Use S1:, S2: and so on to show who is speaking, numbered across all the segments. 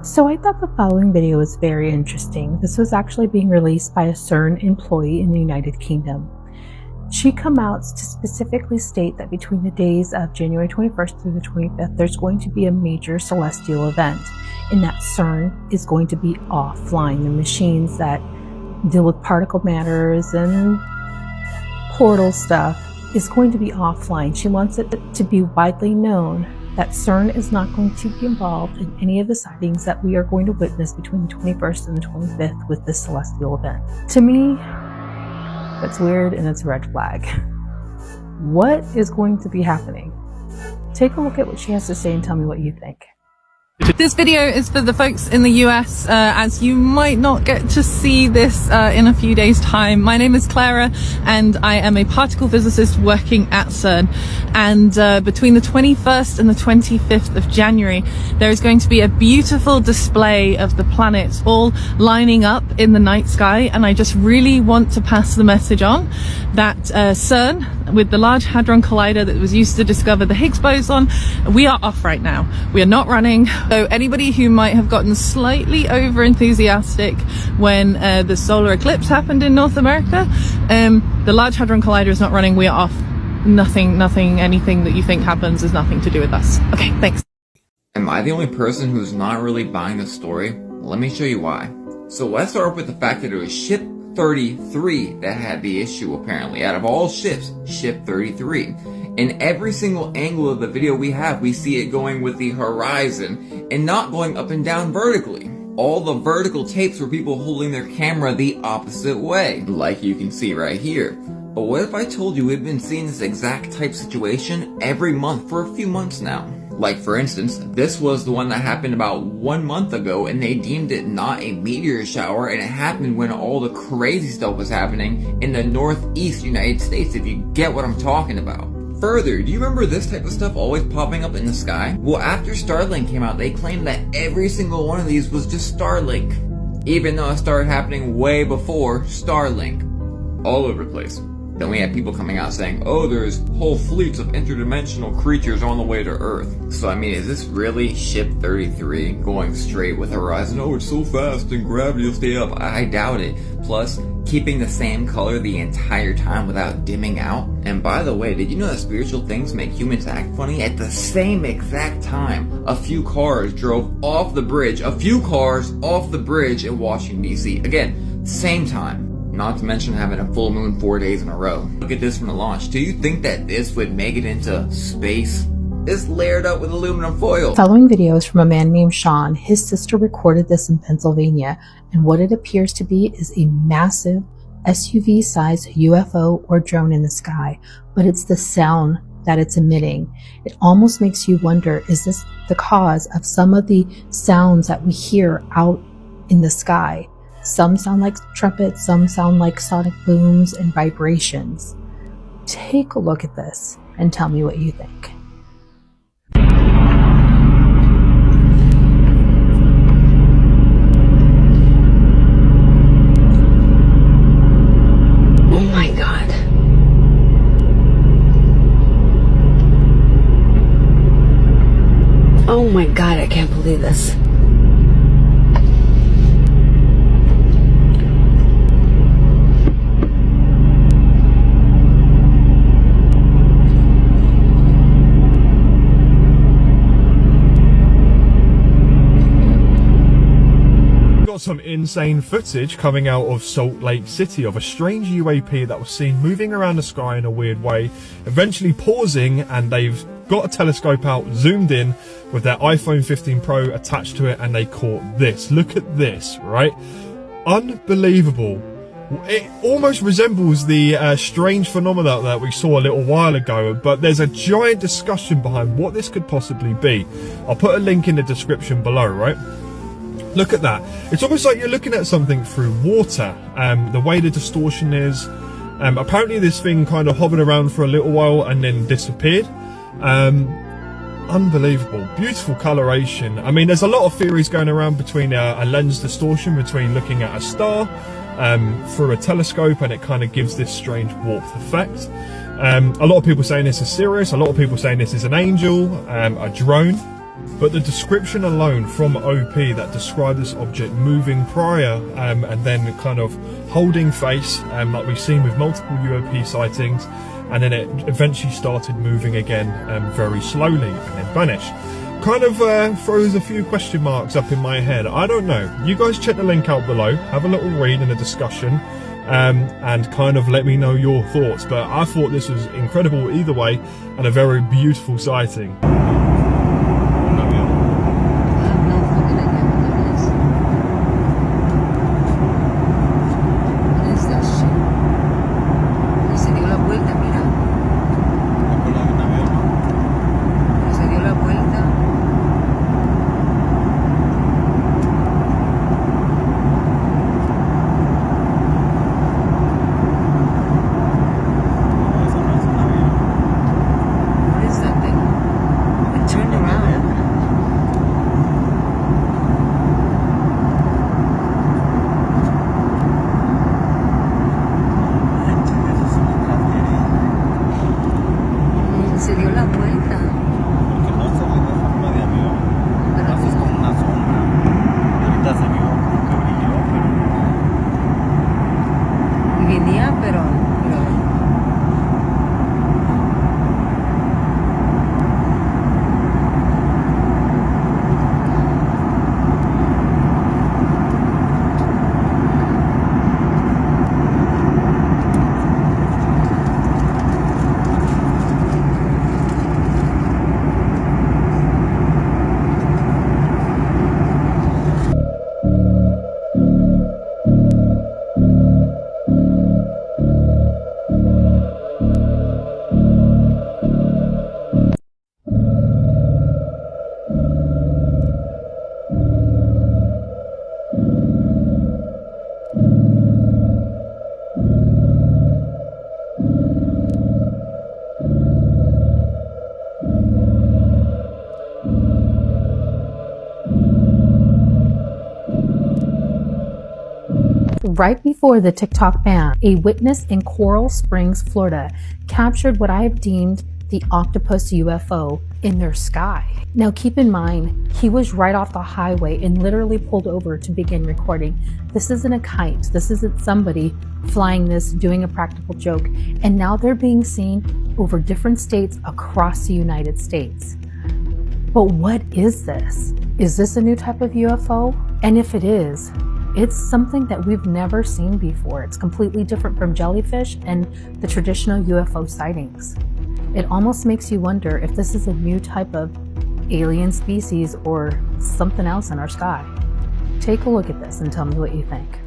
S1: So I thought the following video was very interesting. This was actually being released by a CERN employee in the United Kingdom. She comes out to specifically state that between the days of January 21st through the 25th, there's going to be a major celestial event, and that CERN is going to be offline. The machines that deal with particle matters and portal stuff is going to be offline. She wants it to be widely known that CERN is not going to be involved in any of the sightings that we are going to witness between the 21st and the 25th with this celestial event. To me, that's weird and it's a red flag. What is going to be happening? Take a look at what she has to say and tell me what you think.
S2: This video is for the folks in the US, as you might not get to see this in a few days' time. My name is Clara and I am a particle physicist working at CERN. And between the 21st and the 25th of January, there is going to be a beautiful display of the planets all lining up in the night sky. And I just really want to pass the message on that CERN, with the Large Hadron Collider that was used to discover the Higgs boson, we are off right now. We are not running. So anybody who might have gotten slightly over enthusiastic when the solar eclipse happened in North America, the Large Hadron Collider is not running. We are off. Anything that you think happens is nothing to do with us. Okay, thanks.
S3: Am I the only person who's not really buying the story? Let me show you why. So let's start with the fact that it was ship 33 that had the issue, apparently. Out of all ships, ship 33. In every single angle of the video we see it going with the horizon and not going up and down vertically. All the vertical tapes were people holding their camera the opposite way, like you can see right here. But what if I told you we've been seeing this exact type situation every month for a few months now? Like, for instance, this was the one that happened about 1 month ago, and they deemed it not a meteor shower, and it happened when all the crazy stuff was happening in the northeast United States, if you get what I'm talking about. Further, do you remember this type of stuff always popping up in the sky? Well, after Starlink came out, they claimed that every single one of these was just Starlink, even though it started happening way before Starlink. All over the place. Then we had people coming out saying, oh, there's whole fleets of interdimensional creatures on the way to Earth. So I mean, is this really ship 33 going straight with horizon? Oh, it's so fast and gravity will stay up. I doubt it. Plus, keeping the same color the entire time without dimming out. And by the way, did you know that spiritual things make humans act funny? At the same exact time, a few cars drove off the bridge. A few cars off the bridge in Washington, D.C. Again, same time. Not to mention having a full moon 4 days in a row. Look at this from the launch. Do you think that this would make it into space? It's layered up with aluminum foil.
S1: Following videos from a man named Sean, his sister recorded this in Pennsylvania, and what it appears to be is a massive SUV-sized UFO or drone in the sky, but it's the sound that it's emitting. It almost makes you wonder, is this the cause of some of the sounds that we hear out in the sky? Some sound like trumpets, some sound like sonic booms and vibrations. Take a look at this and tell me what you think.
S4: Oh my God. Oh my God, I can't believe this.
S5: Some insane footage coming out of Salt Lake City of a strange UAP that was seen moving around the sky in a weird way, eventually pausing, and they've got a telescope out, zoomed in with their iPhone 15 Pro attached to it, and they caught this. Look at this, right? Unbelievable. It almost resembles the strange phenomena that we saw a little while ago, but there's a giant discussion behind what this could possibly be. I'll put a link in the description below, right? Look at that. It's almost like you're looking at something through water. The way the distortion is. Apparently this thing kind of hovered around for a little while and then disappeared. Unbelievable. Beautiful coloration. I mean, there's a lot of theories going around between a lens distortion, between looking at a star through a telescope, and it kind of gives this strange warped effect. A lot of people saying this is serious. A lot of people saying this is an angel, a drone. But the description alone from OP that described this object moving prior and then kind of holding face, like we've seen with multiple UAP sightings, and then it eventually started moving again very slowly and then vanished. Kind of throws a few question marks up in my head. I don't know. You guys check the link out below, have a little read and a discussion, and kind of let me know your thoughts. But I thought this was incredible either way and a very beautiful sighting.
S1: Right before the TikTok ban, a witness in Coral Springs, Florida, captured what I have deemed the octopus UFO in their sky. Now keep in mind, he was right off the highway and literally pulled over to begin recording. This isn't a kite. This isn't somebody flying this, doing a practical joke. And now they're being seen over different states across the United States. But what is this? Is this a new type of UFO? And if it is, it's something that we've never seen before. It's completely different from jellyfish and the traditional UFO sightings. It almost makes you wonder if this is a new type of alien species or something else in our sky. Take a look at this and tell me what you think.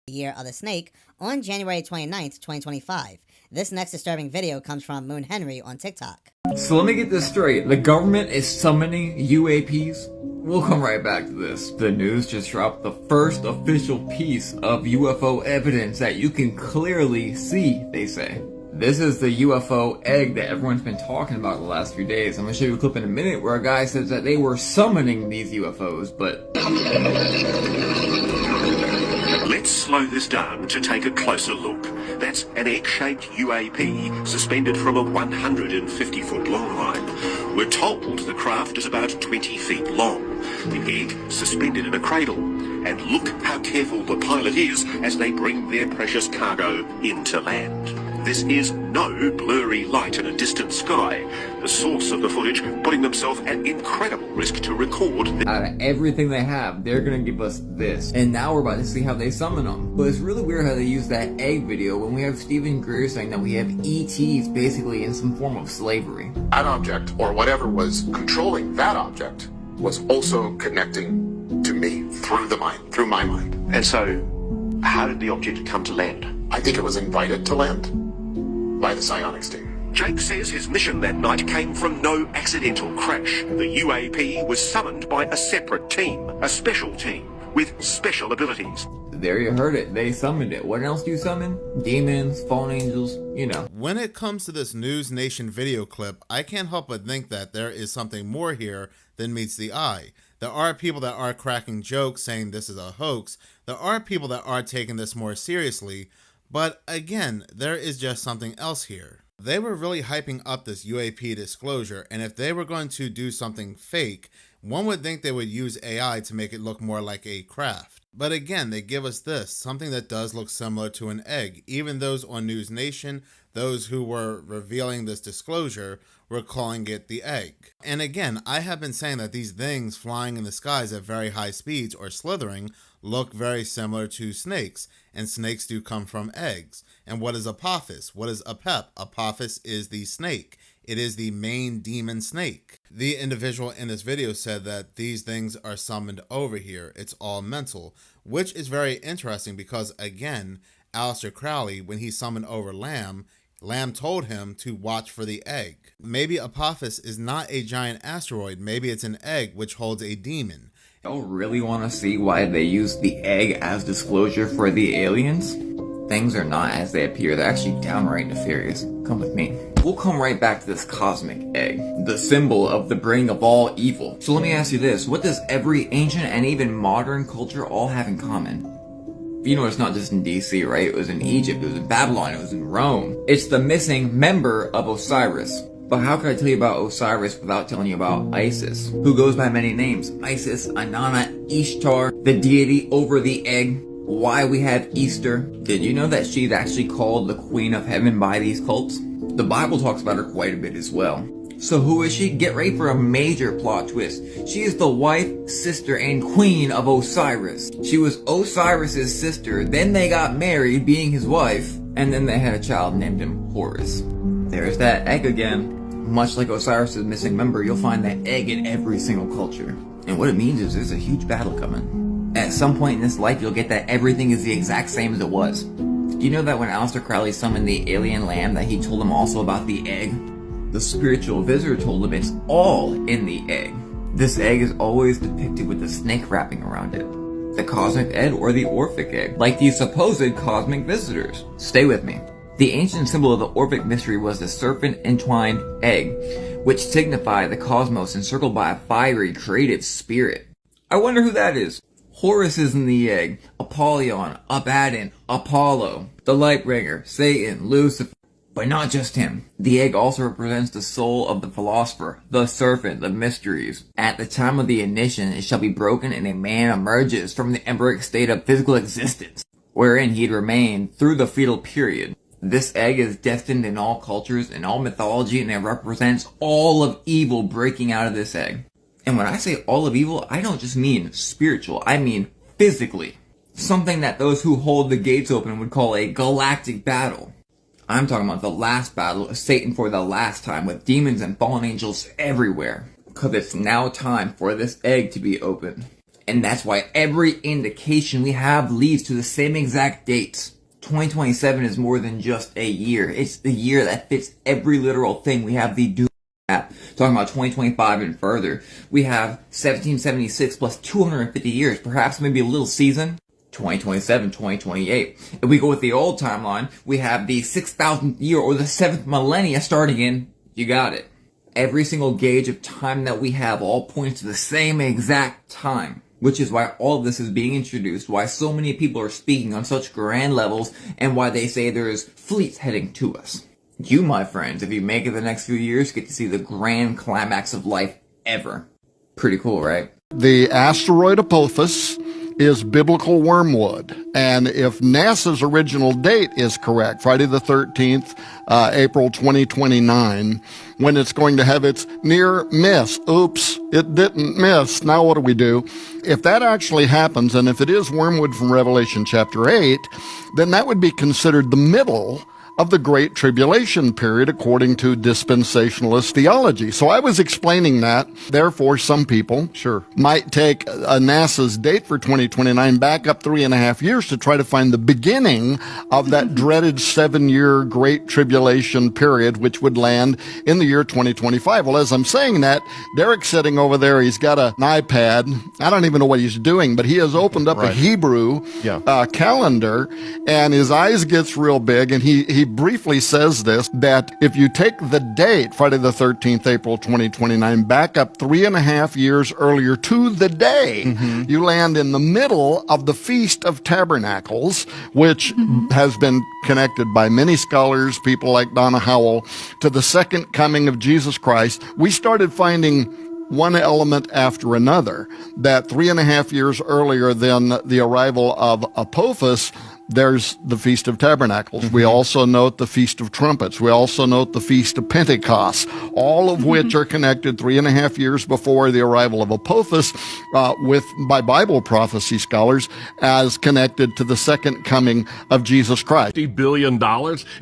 S6: Year of the Snake on January 29th, 2025. This next disturbing video comes from Moon Henry on TikTok.
S3: So let me get this straight. The government is summoning UAPs? We'll come right back to this. The news just dropped the first official piece of UFO evidence that you can clearly see, they say. This is the UFO egg that everyone's been talking about the last few days. I'm going to show you a clip in a minute where a guy says that they were summoning these UFOs, but...
S7: Let's slow this down to take a closer look. That's an egg-shaped UAP suspended from a 150-foot long line. We're told the craft is about 20 feet long. The egg suspended in a cradle. And look how careful the pilot is as they bring their precious cargo into land. This is no blurry light in a distant sky. The source of the footage putting themselves at incredible risk to record.
S3: Out of everything they have, they're gonna give us this. And now we're about to see how they summon them. But it's really weird how they use that egg video when we have Stephen Greer saying that we have ETs basically in some form of slavery.
S8: That object, or whatever was controlling that object, was also connecting to me through my mind.
S7: And so, how did the object come to land?
S8: I think it was invited to land by the psionics team.
S7: Jake says his mission that night came from no accidental crash. The UAP was summoned by a separate team, a special team, with special abilities.
S3: There you heard it. They summoned it. What else do you summon? Demons, fallen angels, you know.
S9: When it comes to this News Nation video clip, I can't help but think that there is something more here than meets the eye. There are people that are cracking jokes saying this is a hoax. There are people that are taking this more seriously. But again, there is just something else here. They were really hyping up this UAP disclosure, and if they were going to do something fake, one would think they would use AI to make it look more like a craft. But again, they give us this, something that does look similar to an egg. Even those on News Nation, those who were revealing this disclosure, were calling it the egg. And again, I have been saying that these things flying in the skies at very high speeds or slithering look very similar to snakes, and snakes do come from eggs. And what is Apophis? What is Apep? Apophis is the snake. It is the main demon snake. The individual in this video said that these things are summoned over here. It's all mental, which is very interesting because, again, Aleister Crowley, when he summoned over Lamb told him to watch for the egg. Maybe Apophis is not a giant asteroid. Maybe it's an egg which holds a demon.
S3: Y'all really want to see why they use the egg as disclosure for the aliens? Things are not as they appear. They're actually downright nefarious. Come with me. We'll come right back to this cosmic egg, the symbol of the bringing of all evil. So let me ask you this, what does every ancient and even modern culture all have in common? You know, it's not just in DC, right? It was in Egypt, it was in Babylon, it was in Rome. It's the missing member of Osiris. But how could I tell you about Osiris without telling you about Isis, who goes by many names? Isis, Inanna, Ishtar, the deity over the egg. Why we have Easter. Did you know that she's actually called the Queen of Heaven by these cults? The Bible talks about her quite a bit as well. So who is she? Get ready for a major plot twist. She is the wife, sister, and queen of Osiris. She was Osiris's sister, then they got married, being his wife, and then they had a child named him Horus. There's that egg again. Much like Osiris' missing member, you'll find that egg in every single culture. And what it means is there's a huge battle coming. At some point in this life, you'll get that everything is the exact same as it was. Do you know that when Aleister Crowley summoned the alien lamb, that he told him also about the egg? The spiritual visitor told him it's all in the egg. This egg is always depicted with the snake wrapping around it. The cosmic egg or the Orphic egg, like these supposed cosmic visitors. Stay with me. The ancient symbol of the Orphic mystery was the serpent-entwined egg, which signified the cosmos encircled by a fiery creative spirit. I wonder who that is. Horus is in the egg, Apollyon, Abaddon, Apollo, the Lightbringer, Satan, Lucifer. But not just him. The egg also represents the soul of the philosopher, the serpent, the mysteries. At the time of the ignition, it shall be broken and a man emerges from the embryonic state of physical existence, wherein he'd remain through the fetal period. This egg is destined in all cultures, in all mythology, and it represents all of evil breaking out of this egg. And when I say all of evil, I don't just mean spiritual, I mean physically. Something that those who hold the gates open would call a galactic battle. I'm talking about the last battle of Satan for the last time, with demons and fallen angels everywhere. Because it's now time for this egg to be opened. And that's why every indication we have leads to the same exact dates. 2027 is more than just a year. It's the year that fits every literal thing. We have the Doom App, talking about 2025 and further. We have 1776 plus 250 years, perhaps maybe a little season. 2027, 2028. If we go with the old timeline, we have the 6,000th year or the 7th millennia starting in, you got it. Every single gauge of time that we have all points to the same exact time, which is why all of this is being introduced, why so many people are speaking on such grand levels, and why they say there's fleets heading to us. You, my friends, if you make it the next few years, get to see the grand climax of life ever. Pretty cool, right?
S10: The asteroid Apophis is biblical wormwood. And if NASA's original date is correct, Friday the 13th, April 2029, when it's going to have its near miss. Oops, it didn't miss. Now what do we do? If that actually happens, and if it is wormwood from Revelation chapter 8, then that would be considered the middle of the Great Tribulation period according to dispensationalist theology. So I was explaining that. Therefore, some people might take NASA's date for 2029 back up 3.5 years to try to find the beginning of that dreaded 7-year Great Tribulation period, which would land in the year 2025. Well, as I'm saying that, Derek's sitting over there. He's got an iPad. I don't even know what he's doing, but he has opened up a Hebrew calendar, and his eyes gets real big, and he briefly says this, that if you take the date, Friday the 13th, April 2029, back up 3.5 years earlier to the day, you land in the middle of the Feast of Tabernacles, which has been connected by many scholars, people like Donna Howell, to the second coming of Jesus Christ. We started finding one element after another, that 3.5 years earlier than the arrival of Apophis, there's the Feast of Tabernacles. We also note the Feast of Trumpets. We also note the Feast of Pentecost, all of which are connected 3.5 years before the arrival of Apophis, by Bible prophecy scholars, as connected to the second coming of Jesus Christ.
S11: $50 billion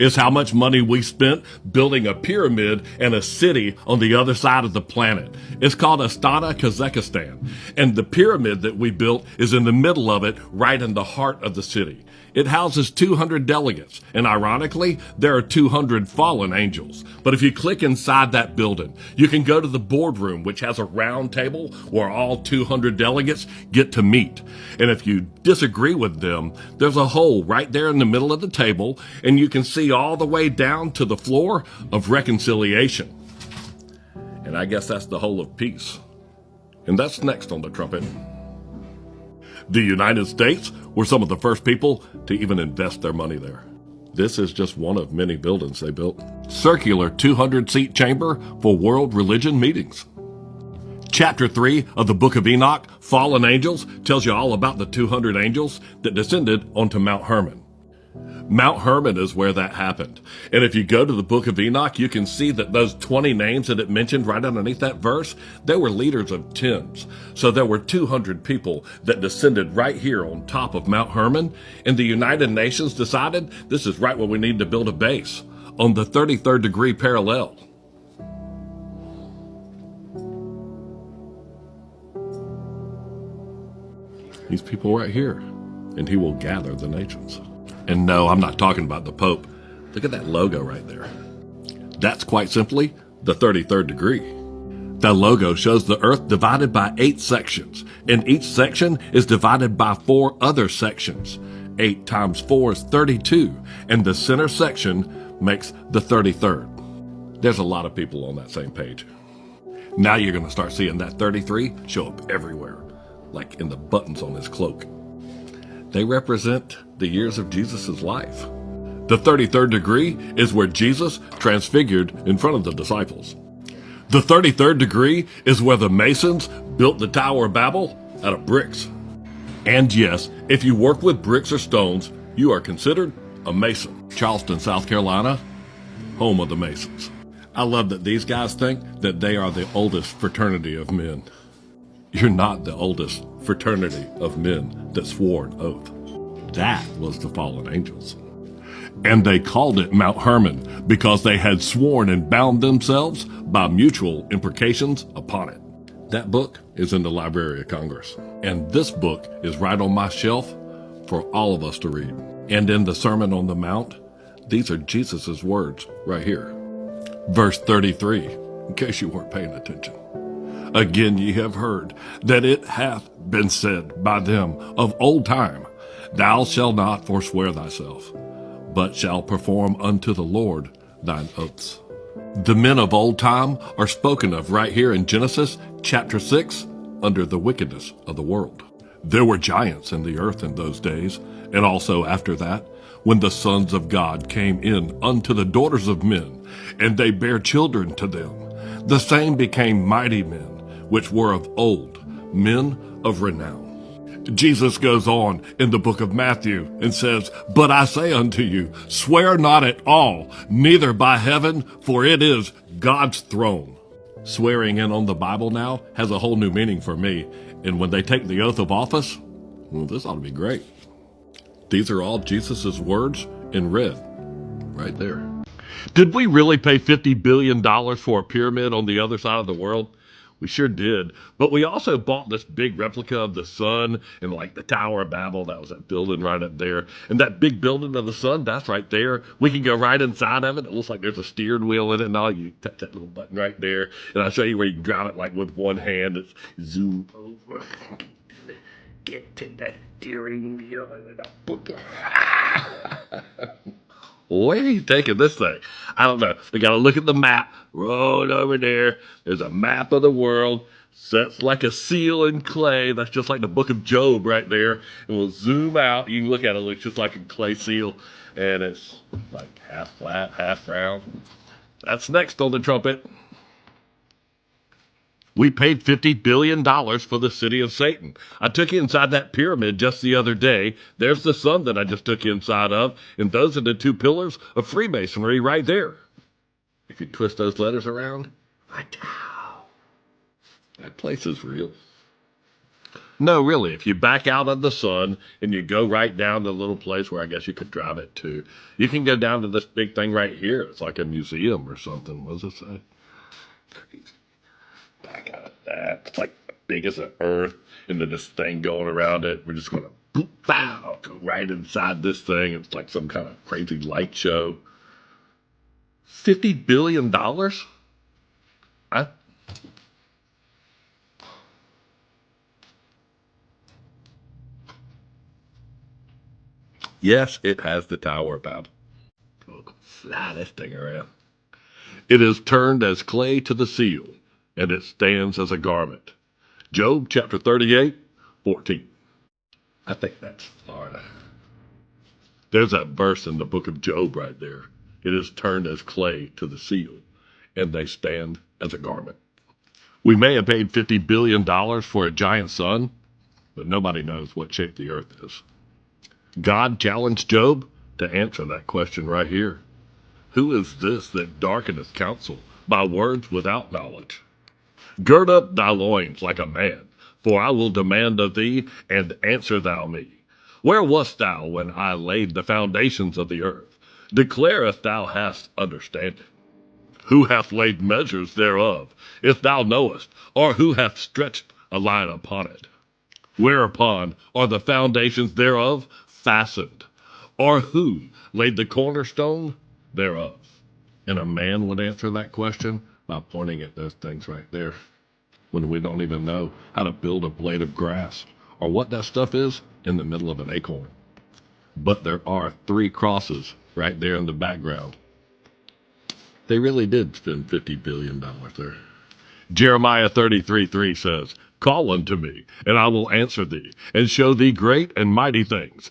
S11: is how much money we spent building a pyramid and a city on the other side of the planet. It's called Astana, Kazakhstan. And the pyramid that we built is in the middle of it, right in the heart of the city. It houses 200 delegates, and ironically, there are 200 fallen angels. But if you click inside that building, you can go to the boardroom, which has a round table where all 200 delegates get to meet. And if you disagree with them, there's a hole right there in the middle of the table, and you can see all the way down to the floor of reconciliation. And I guess that's the hole of peace. And that's next on the trumpet. The United States were some of the first people to even invest their money there. This is just one of many buildings they built. Circular 200-seat chamber for world religion meetings. Chapter 3 of the Book of Enoch, Fallen Angels, tells you all about the 200 angels that descended onto Mount Hermon. Mount Hermon is where that happened. And if you go to the Book of Enoch, you can see that those 20 names that it mentioned right underneath that verse, they were leaders of tens. So there were 200 people that descended right here on top of Mount Hermon. And the United Nations decided this is right where we need to build a base, on the 33rd degree parallel. These people right here, and he will gather the nations. And no, I'm not talking about the Pope. Look at that logo right there. That's quite simply the 33rd degree. That logo shows the Earth divided by 8 sections, and each section is divided by 4 other sections. 8 times 4 is 32, and the center section makes the 33rd. There's a lot of people on that same page. Now you're going to start seeing that 33 show up everywhere, like in the buttons on his cloak. They represent the years of Jesus' life. The 33rd degree is where Jesus transfigured in front of the disciples. The 33rd degree is where the Masons built the Tower of Babel out of bricks. And yes, if you work with bricks or stones, you are considered a Mason. Charleston, South Carolina, home of the Masons. I love that these guys think that they are the oldest fraternity of men. You're not the oldest fraternity of men that swore an oath. That was the fallen angels. And they called it Mount Hermon because they had sworn and bound themselves by mutual imprecations upon it. That book is in the Library of Congress. And this book is right on my shelf for all of us to read. And in the Sermon on the Mount, these are Jesus' words right here. Verse 33, in case you weren't paying attention. Again ye have heard that it hath been said by them of old time, Thou shalt not forswear thyself, but shalt perform unto the Lord thine oaths. The men of old time are spoken of right here in Genesis chapter 6 under the wickedness of the world. There were giants in the earth in those days, and also after that, when the sons of God came in unto the daughters of men, and they bare children to them. The same became mighty men, which were of old, men of renown. Jesus goes on in the book of Matthew and says, But I say unto you, swear not at all, neither by heaven, for it is God's throne. Swearing in on the Bible now has a whole new meaning for me. And when they take the oath of office, well, this ought to be great. These are all Jesus' words in red right there. Did we really pay $50 billion for a pyramid on the other side of the world? We sure did. But we also bought this big replica of the sun and like the Tower of Babel. That was that building right up there. And that big building of the sun, that's right there. We can go right inside of it. It looks like there's a steering wheel in it and all. You touch that little button right there. And I'll show you where you can drive it like with one hand. It's zoom over. Get to that steering wheel. Where are you taking this thing? I don't know. We got to look at the map. Roll over there. There's a map of the world. Sets like a seal in clay. That's just like the book of Job right there. And we'll zoom out. You can look at it. It looks just like a clay seal. And it's like half flat, half round. That's next on the trumpet. We paid $50 billion for the city of Satan. I took you inside that pyramid just the other day. There's the sun that I just took you inside of. And those are the two pillars of Freemasonry right there. If you twist those letters around, that place is real. No, really, if you back out of the sun and you go right down to the little place where I guess you could drive it to, you can go down to this big thing right here. It's like a museum or something. What does it say? Back out of that. It's like big as the earth, and then this thing going around it. We're just going to boop, bow, go right inside this thing. It's like some kind of crazy light show. $50 billion? Yes, it has the Tower of Babel. Fly this thing around. It is turned as clay to the seal, and it stands as a garment. Job chapter 38:14. I think that's Florida. There's that verse in the book of Job right there. It is turned as clay to the seal, and they stand as a garment. We may have paid $50 billion for a giant sun, but nobody knows what shape the earth is. God challenged Job to answer that question right here. Who is this that darkeneth counsel by words without knowledge? Gird up thy loins like a man, for I will demand of thee, and answer thou me. Where wast thou when I laid the foundations of the earth? Declare if thou hast understanding. Who hath laid measures thereof, if thou knowest, or who hath stretched a line upon it? Whereupon are the foundations thereof fastened? Or who laid the cornerstone thereof? And a man would answer that question by pointing at those things right there, when we don't even know how to build a blade of grass or what that stuff is in the middle of an acorn. But there are 3 crosses right there in the background. They really did spend $50 billion there. Jeremiah 33:3 says, Call unto me, and I will answer thee, and show thee great and mighty things